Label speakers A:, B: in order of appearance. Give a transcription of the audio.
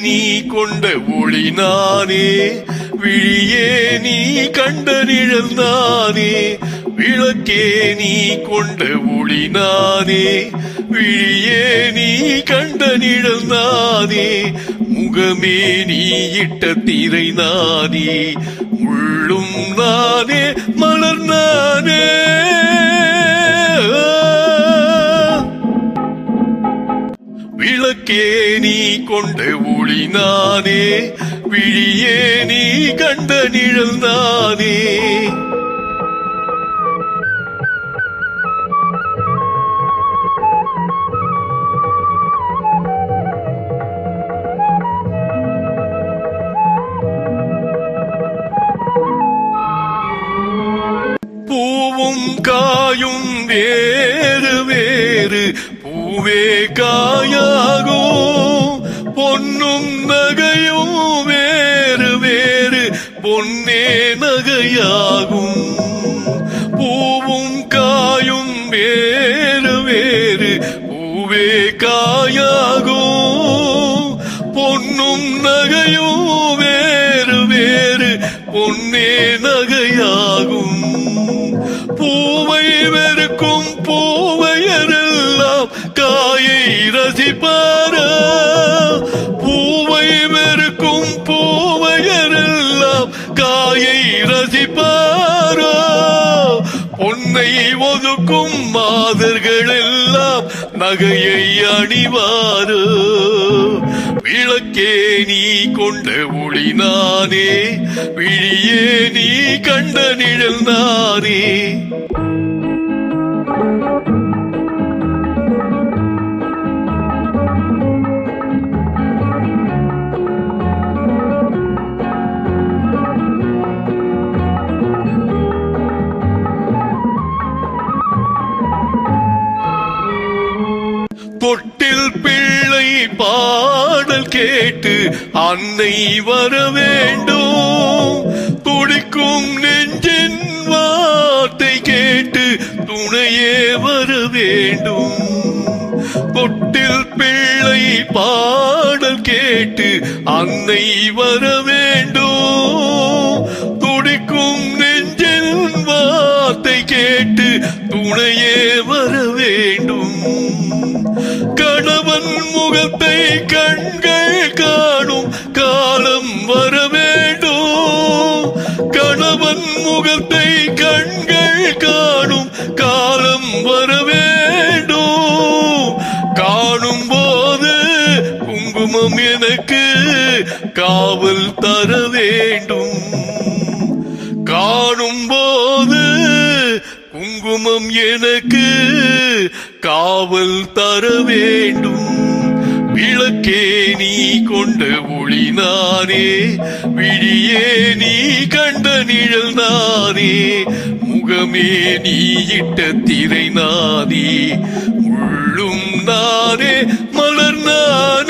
A: நீ கொண்ட ஒளி நானே, விழியே நீ கண்ட நிழல் நானே. விளக்கே நீ கொண்ட ஒளி நானே, விழியே நீ கண்ட நிழல் நானே. முகமே நீ இட்ட திரை நானே, முள்ளும் நானே மலர் நானே. விளக்கே நீ கொண்ட ஒளி நானே, விழியே நீ கண்ட நிழல் நானே. பூவும் காயும் வேறு வேறு, பூவே காயாகும். பொன்னும் நகையும் வேறு வேறு, பொன்னே நகையாகும். பூவும் காயும் வேறு வேறு, பூவே காயாகும். பொன்னும் நகையும் வேறு வேறு, பொன்னே நகையாகும். பூவை வெறுக்கும் பூவையரெல்லாம் காயை ரசிப்பாரா? பூவை வெறுக்கும் பூவையரெல்லாம் காயை ரசிப்பாரா? பொன்னை ஒதுக்கும் மாதர்கள் எல்லாம் நகையை அணிவாரோ? விளக்கே நீ கொண்ட ஒளி நானே, விழியே நீ கண்ட நிழல் நானே. தொட்டில் பிள்ளை பாடல் கேட்டு அன்னை வர வேண்டும். துடிக்கும் நெஞ்சின் வார்த்தை கேட்டு துணையே வர வேண்டும். தொட்டில் பிள்ளை பாடல் கேட்டு அன்னை வர வேண்டும். துடிக்கும் நெஞ்சின் வார்த்தை கேட்டு துணையே வர வேண்டும். கணவன் முகத்தை கண்கள் காணும் காலம் வர வேண்டும். கணவன் முகத்தை கண்கள் காணும் காலம் வர வேண்டும். காணும் போது குங்குமம் எனக்கு காவல் தர வேண்டும். காணும் போது குங்குமம் எனக்கு காவல் தர வேண்டும். விளக்கே நீ கொண்ட ஒளி நானே, விழியே நீ கண்ட நிழல் நானே. முகமே நீ இட்ட திரை நானே, முள்ளும் நானே மலர் நானே.